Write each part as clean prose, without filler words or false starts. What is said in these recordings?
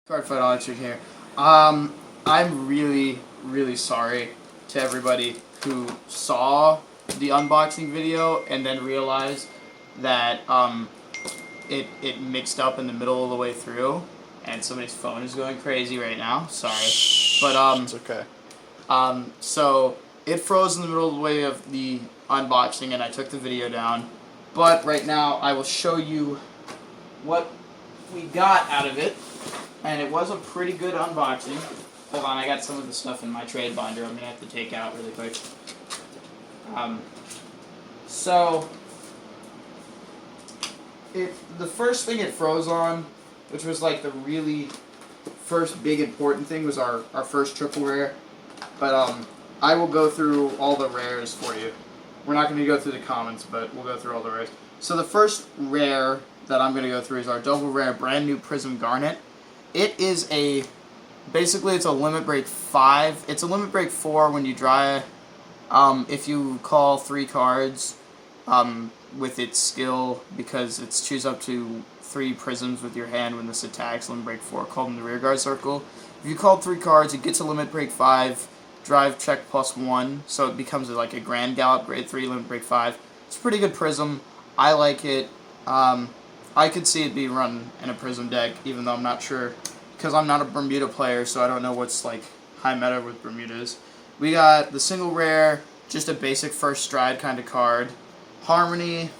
Cardfight Electric here. I'm really sorry to everybody who saw the unboxing video and then realized that it mixed up in the middle of the way through, and somebody's phone is going crazy right now. Sorry, but it's okay. So it froze in the middle of the way of the unboxing, and I took the video down. But right now, I will show you what we got out of it. And it was a pretty good unboxing. Hold on, I got some of the stuff in my trade binder I'm going to have to take out really quick. The first thing it froze on, which was like the really first big important thing, was our first triple rare. But I will go through all the rares for you. We're not going to go through the commons, but we'll go through all the rares. So the first rare that I'm going to go through is our double rare brand new Prism Garnet. It is basically it's a limit break 5. It's a limit break 4 when you draw, if you call 3 cards with its skill, because it's choose up to 3 prisms with your hand when this attacks, limit break 4, called in the rearguard circle. If you call 3 cards, it gets a limit break 5, drive check +1, so it becomes like a Grand Gallop, grade 3, limit break 5. It's a pretty good prism. I like it. I could see it being run in a Prism deck, even though I'm not sure, because I'm not a Bermuda player, so I don't know what's like high meta with Bermudas. We got the single rare, just a basic first stride kind of card. Harmony,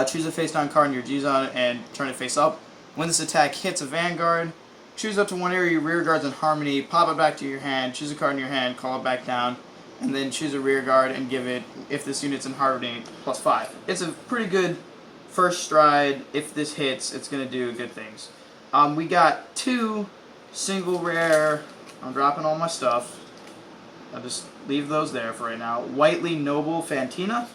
choose a face down card in your G zone and turn it face up. When this attack hits a Vanguard, choose up to one area of your rear guards in Harmony, pop it back to your hand, choose a card in your hand, call it back down, and then choose a rear guard and give it, if this unit's in Harmony, +5. It's a pretty good first stride. If this hits, it's going to do good things. We got 2 single rare. I'm dropping all my stuff. I'll just leave those there for right now. Whitely Noble Fantina.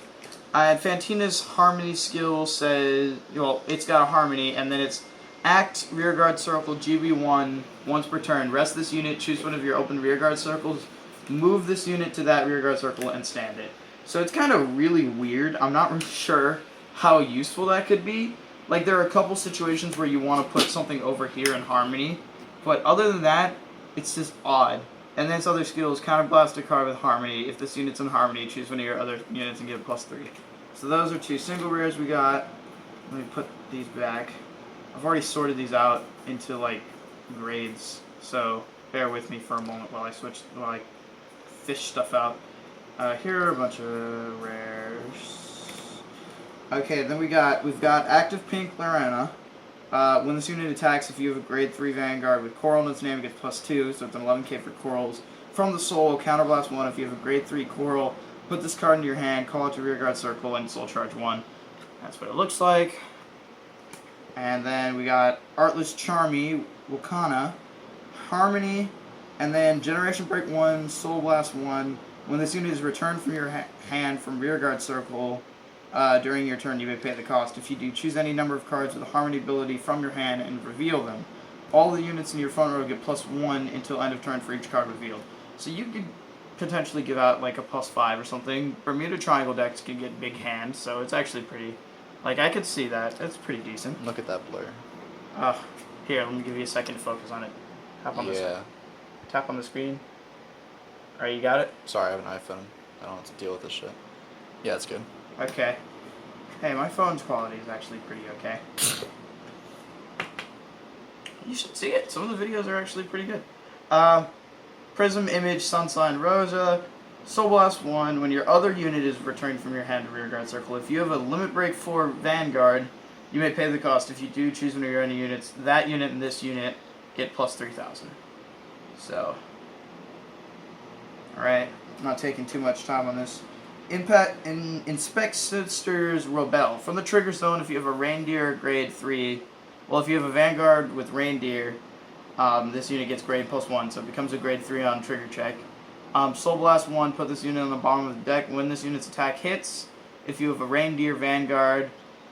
Fantina's Harmony skill says, well, it's got a Harmony, and then it's Act Rearguard Circle GB1 once per turn. Rest this unit, choose one of your open rearguard circles, move this unit to that rearguard circle, and stand it. So it's kind of really weird. I'm not really sure how useful that could be. Like, there are a couple situations where you want to put something over here in Harmony, but other than that, it's just odd. And then its other skill is Counterblast a card with Harmony. If this unit's in Harmony, choose one of your other units and give it +3. So those are 2 single rares we got. Let me put these back. I've already sorted these out into like grades, so bear with me for a moment while I fish stuff out. Here are a bunch of rares. Okay, then we've got Active Pink Lorena. When this unit attacks, if you have a grade 3 Vanguard with Coral in its name, it gets +2, so it's an 11k for Corals. From the Soul, Counterblast 1. If you have a grade 3 Coral, put this card into your hand, call it to Rearguard Circle, and Soul Charge 1. That's what it looks like. And then we got Artless Charmy, Wakana, Harmony, and then Generation Break 1, Soul Blast 1. When this unit is returned from your hand from Rearguard Circle, during your turn, you may pay the cost. If you do, choose any number of cards with a Harmony ability from your hand and reveal them. All the units in your front row get +1 until end of turn for each card revealed. So you could potentially give out like a +5 or something. Bermuda Triangle decks can get big hands, so it's actually pretty... Like, I could see that. That's pretty decent. Look at that blur. Here, let me give you a second to focus on it. Tap on Tap on the screen. Alright, you got it? Sorry, I have an iPhone. I don't have to deal with this shit. Yeah, it's good. Okay. Hey, my phone's quality is actually pretty okay. You should see it. Some of the videos are actually pretty good. Prism Image, Sunsign Rosa, Soul Blast 1. When your other unit is returned from your hand to Rearguard Circle, if you have a Limit Break 4 Vanguard, you may pay the cost. If you do, choose one of your own units. That unit and this unit get +3,000. So, alright. I'm not taking too much time on this. Inspect Sisters Rebel. From the trigger zone, if you have a Reindeer grade 3, well, if you have a Vanguard with Reindeer, this unit gets grade +1, so it becomes a grade 3 on trigger check. Soul Blast 1, put this unit on the bottom of the deck. When this unit's attack hits, if you have a Reindeer Vanguard,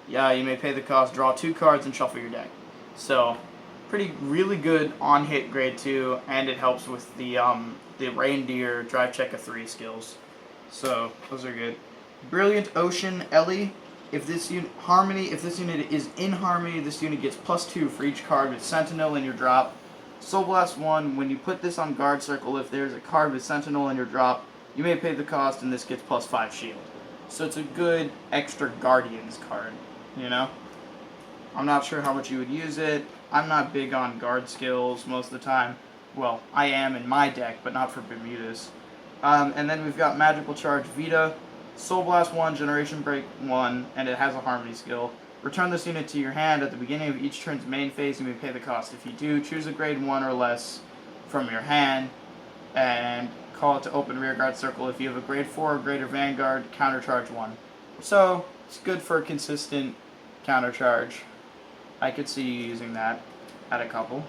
you may pay the cost, draw 2 cards, and shuffle your deck. So, really good on-hit grade 2, and it helps with the Reindeer Drive Check a 3 skills. So, those are good. Brilliant Ocean Ellie. if this unit is in harmony, this unit gets +2 for each card with Sentinel in your drop. Soul Blast 1, when you put this on guard circle, if there's a card with Sentinel in your drop, you may pay the cost and this gets +5 shield. So it's a good extra Guardians card, you know? I'm not sure how much you would use it. I'm not big on guard skills most of the time. Well, I am in my deck, but not for Bermudas. And then we've got Magical Charge Vita, Soul Blast 1, Generation Break 1, and it has a Harmony skill. Return this unit to your hand at the beginning of each turn's main phase. You may pay the cost. If you do, choose a grade 1 or less from your hand and call it to open rearguard circle. If you have a grade 4 or greater Vanguard, countercharge 1. So, it's good for a consistent countercharge. I could see you using that at a couple.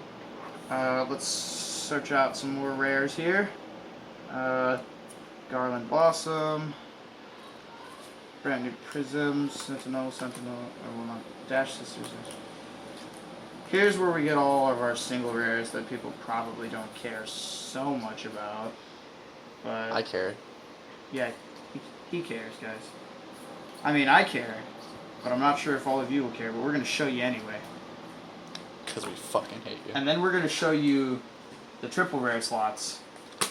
Let's search out some more rares here. Garland Blossom. Brand new Prisms, Sentinel, I will not, Dash Sisters. Here's where we get all of our single rares that people probably don't care so much about. But I care. Yeah, he cares, guys. I mean, I care, but I'm not sure if all of you will care, but we're going to show you anyway. Because we fucking hate you. And then we're going to show you the triple rare slots.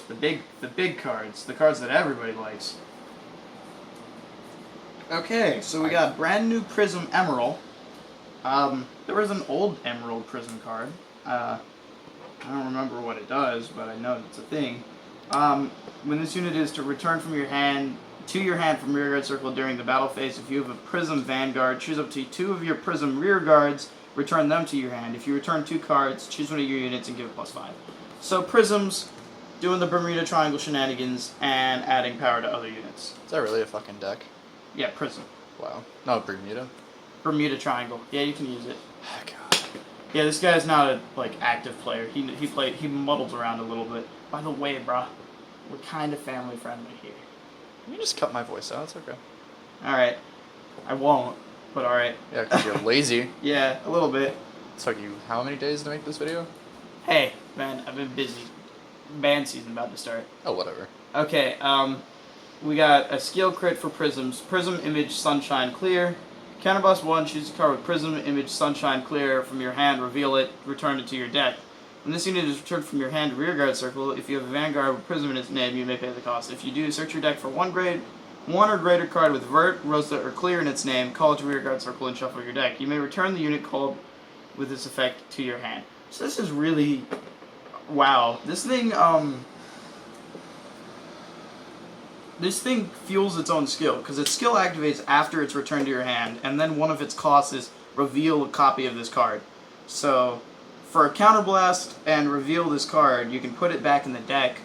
The big cards, the cards that everybody likes. Okay, so we got brand new Prism Emerald. There was an old Emerald Prism card. I don't remember what it does, but I know it's a thing. When this unit is to return from your hand to your hand from rearguard circle during the battle phase, if you have a Prism Vanguard, choose up to 2 of your Prism rear guards, return them to your hand. If you return 2 cards, choose one of your units and give it +5. So Prisms, doing the Bermuda Triangle shenanigans, and adding power to other units. Is that really a fucking deck? Yeah, Prism. Wow. No, Bermuda? Bermuda Triangle. Yeah, you can use it. God. Yeah, this guy's not a active player. He muddles around a little bit. By the way, bruh, we're kind of family friendly here. You can just cut my voice out. It's okay. All right, I won't, but all right. Yeah, because you're lazy. Yeah, a little bit. It took you how many days to make this video? Hey, man, I've been busy. Band season about to start. Oh, whatever. Okay, we got a skill crit for Prisms. Prism Image Sunshine Clear. Counterblast 1, choose a card with Prism Image Sunshine Clear from your hand, reveal it, return it to your deck. When this unit is returned from your hand to rearguard circle, if you have a Vanguard with Prism in its name, you may pay the cost. If you do, search your deck for one or greater card with Vert, Rosa, or Clear in its name, call it to rearguard circle, and shuffle your deck. You may return the unit called with this effect to your hand. So this is really... wow. This thing fuels its own skill, because its skill activates after it's returned to your hand, and then one of its costs is reveal a copy of this card. So, for a counterblast and reveal this card, you can put it back in the deck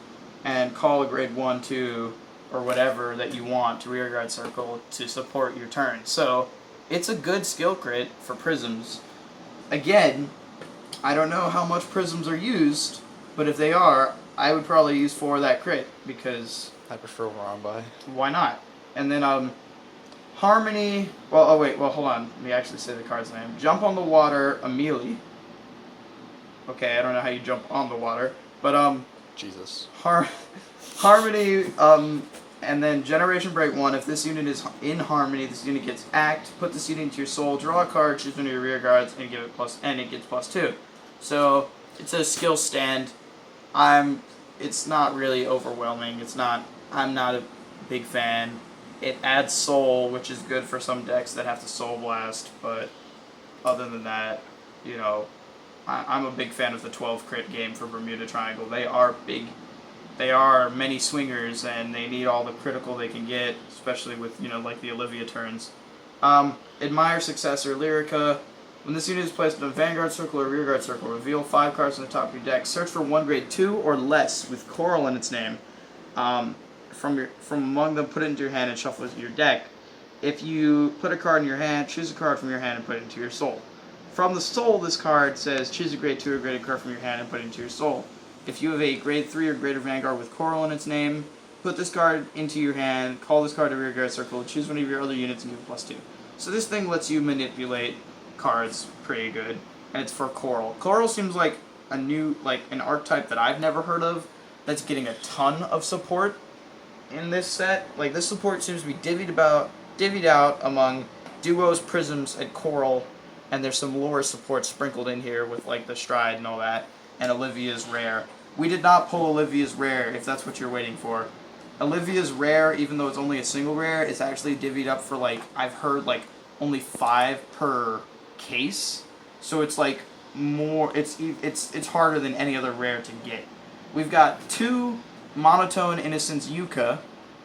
and call a grade 1, 2, or whatever that you want to rearguard circle to support your turn. So, it's a good skill crit for Prisms. Again, I don't know how much Prisms are used, but if they are, I would probably use 4 of that crit, because... I prefer Warambai. why not? And then, Harmony... well, hold on. Let me actually say the card's name. Jump on the Water, Amelie. Okay, I don't know how you jump on the water. But, Jesus. Harmony, and then Generation Break 1. If this unit is in Harmony, this unit gets Act. Put this unit into your soul, draw a card, choose one of your rear guards, and it gets +2. So, it's a skill stand. It's not really overwhelming. I'm not a big fan. It adds soul, which is good for some decks that have to soul blast, but other than that, you know, I'm a big fan of the 12 crit game for Bermuda Triangle. They are big. They are many swingers, and they need all the critical they can get, especially with, you know, like the Olivia turns. Admire Successor, Lyrica. When this unit is placed in a Vanguard Circle or Rearguard Circle, reveal 5 cards on the top of your deck. Search for one grade 2 or less with Coral in its name. From among them, put it into your hand and shuffle it into your deck. If you put a card in your hand, choose a card from your hand and put it into your soul. From the soul, this card says choose a grade 2 or greater card from your hand and put it into your soul. If you have a grade 3 or greater Vanguard with Coral in its name, put this card into your hand, call this card to Rearguard Circle, choose one of your other units and give it +2. So this thing lets you manipulate cards pretty good, and it's for Coral. Coral seems like a new, an archetype that I've never heard of that's getting a ton of support in this set. Like, this support seems to be divvied out among duos, prisms, and coral, and there's some lore support sprinkled in here with like the stride and all that, and Olivia's rare. We did not pull Olivia's rare, if that's what you're waiting for. Olivia's rare, even though it's only a single rare, it's actually divvied up for like, I've heard like only 5 per case, so it's like more, it's harder than any other rare to get. We've got 2 Monotone Innocence Yucca,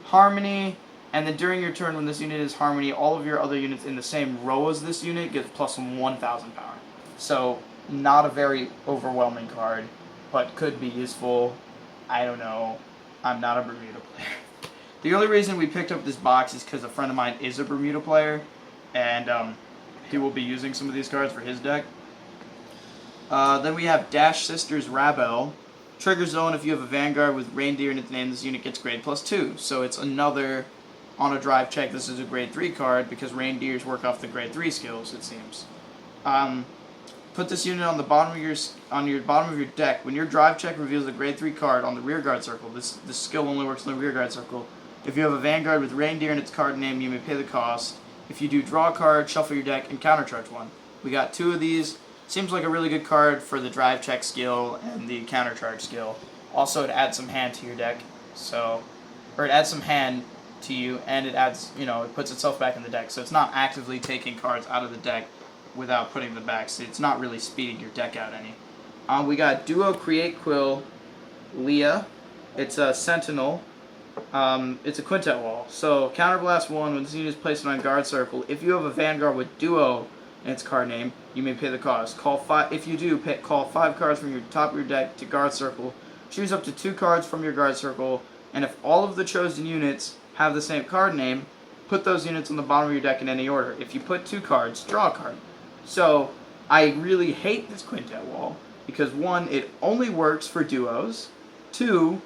Harmony, and then during your turn when this unit is Harmony, all of your other units in the same row as this unit get plus 1,000 power. So, not a very overwhelming card, but could be useful. I don't know. I'm not a Bermuda player. The only reason we picked up this box is because a friend of mine is a Bermuda player, and he will be using some of these cards for his deck. Then we have Dash Sisters Rabel. Trigger zone, if you have a Vanguard with Reindeer in its name, this unit gets grade +2. So it's another, on a drive check, this is a grade 3 card because Reindeers work off the grade 3 skills, it seems. Put this unit on the bottom of your deck. When your drive check reveals a grade 3 card on the rearguard circle, this skill only works on the rearguard circle. If you have a Vanguard with Reindeer in its card name, you may pay the cost. If you do, draw a card, shuffle your deck, and countercharge 1. We got 2 of these. Seems like a really good card for the drive check skill and the countercharge skill. Also, it adds some hand to your deck, or it adds some hand to you, and it adds, it puts itself back in the deck. So it's not actively taking cards out of the deck without putting them back. So it's not really speeding your deck out any. We got Duo Create Quill, Leah. It's a Sentinel. It's a Quintet Wall. So Counterblast 1, when this unit is placed on guard circle, if you have a Vanguard with Duo in its card name, you may pay the cost. If you do, call 5 cards from your top of your deck to guard circle. Choose up to 2 cards from your guard circle, and if all of the chosen units have the same card name, put those units on the bottom of your deck in any order. If you put 2 cards, draw a card. So I really hate this Quintet Wall because 1, it only works for duos. 2,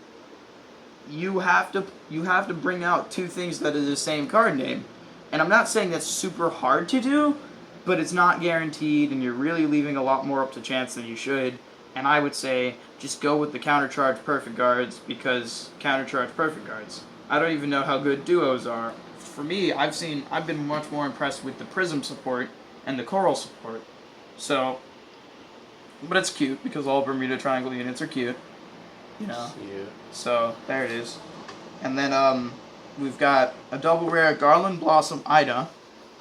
you have to bring out 2 things that are the same card name, and I'm not saying that's super hard to do, but it's not guaranteed, and you're really leaving a lot more up to chance than you should. And I would say just go with the countercharge perfect guards, because countercharge perfect guards. I don't even know how good duos are. For me, I've been much more impressed with the Prism support and the Coral support. So, but it's cute because all Bermuda Triangle units are cute. Cute. So there it is. And then we've got a double rare Garland Blossom Ida,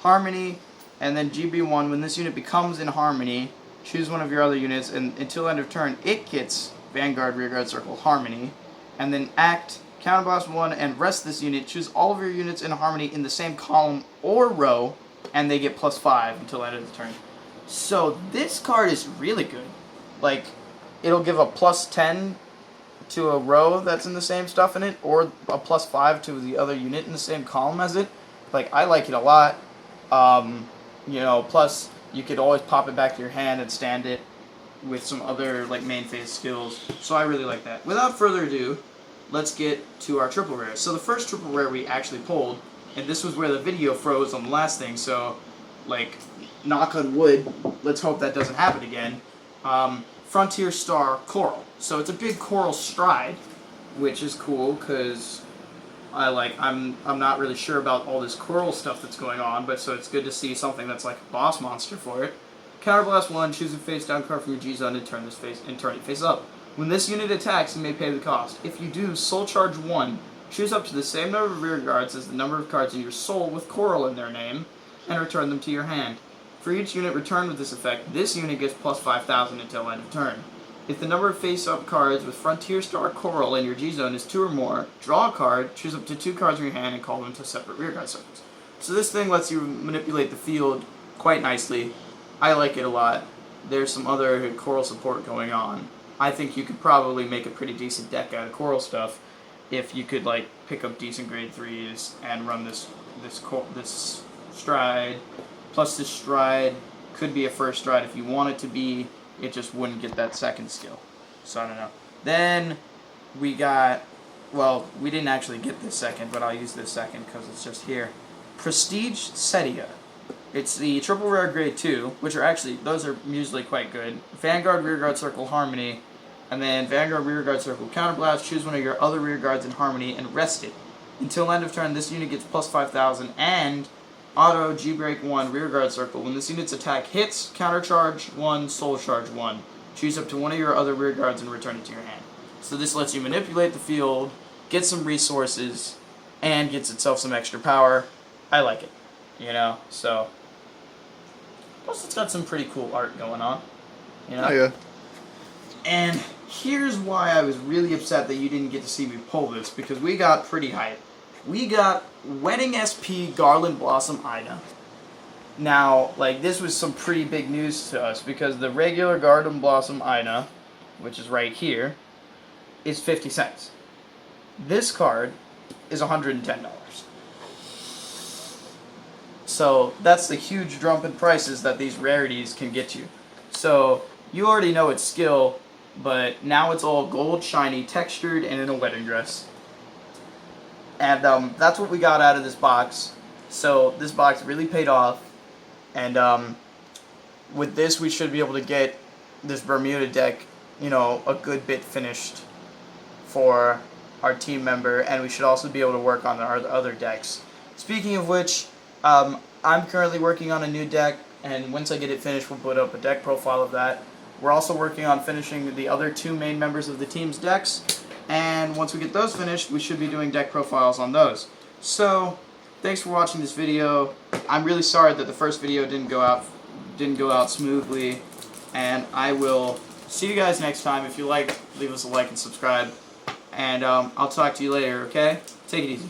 Harmony. And then GB1, when this unit becomes in Harmony, choose one of your other units, and until end of turn, it gets Vanguard, Rearguard Circle, Harmony. And then act, Counterblast 1, and rest this unit. Choose all of your units in Harmony in the same column or row, and they get +5 until end of the turn. So this card is really good. Like, it'll give a +10 to a row that's in the same stuff in it, or a +5 to the other unit in the same column as it. Like, I like it a lot. Plus you could always pop it back to your hand and stand it with some other like main phase skills. So I really like that. Without further ado, let's get to our triple rares. So the first triple rare we actually pulled, and this was where the video froze on the last thing, so like knock on wood, let's hope that doesn't happen again. Frontier Star Coral. So it's a big coral stride, which is cool because I'm not really sure about all this coral stuff that's going on, but so it's good to see something that's like a boss monster for it. Counterblast 1, choose a face down card from your G zone and turn it face up. When this unit attacks, you may pay the cost. If you do, soul charge 1, choose up to the same number of rear guards as the number of cards in your soul with coral in their name, and return them to your hand. For each unit returned with this effect, this unit gets +5,000 until end of turn. If the number of face-up cards with Frontier Star Coral in your G-Zone is 2 or more, draw a card, choose up to 2 cards from your hand, and call them to separate rearguard circles. So this thing lets you manipulate the field quite nicely. I like it a lot. There's some other coral support going on. I think you could probably make a pretty decent deck out of coral stuff if you could like pick up decent grade 3s and run this stride. Plus this stride could be a first stride if you want it to be. It just wouldn't get that second skill. So I don't know. Then we got, well, we didn't actually get this second, but I'll use this second because it's just here. Prestige Setia. It's the triple rare grade 2, which are actually, those are usually quite good. Vanguard, Rearguard Circle, Harmony, and then Vanguard, Rearguard Circle, Counterblast. Choose one of your other rear guards in Harmony and rest it. Until end of turn, this unit gets +5,000, and Auto, G-Break 1, Rear Guard Circle. When this unit's attack hits, Countercharge 1, Soul Charge 1. Choose up to one of your other rear guards and return it to your hand. So this lets you manipulate the field, get some resources, and gets itself some extra power. I like it, you know, so. Plus it's got some pretty cool art going on, you know. Oh yeah. And here's why I was really upset that you didn't get to see me pull this, because we got pretty hype. We got Wedding SP Garland Blossom Ida. Now, like, this was some pretty big news to us, because the regular Garland Blossom Ida, which is right here, is 50 cents. This card is $110. So that's the huge jump in prices that these rarities can get you. So you already know its skill, but now it's all gold, shiny, textured, and in a wedding dress. And that's what we got out of this box. So this box really paid off. And with this, we should be able to get this Bermuda deck, you know, a good bit finished for our team member. And we should also be able to work on our other decks. Speaking of which, I'm currently working on a new deck. And once I get it finished, we'll put up a deck profile of that. We're also working on finishing the other two main members of the team's decks. And once we get those finished, we should be doing deck profiles on those. So, thanks for watching this video. I'm really sorry that the first video didn't go out smoothly. And I will see you guys next time. If you like, leave us a like and subscribe. And I'll talk to you later, okay? Take it easy.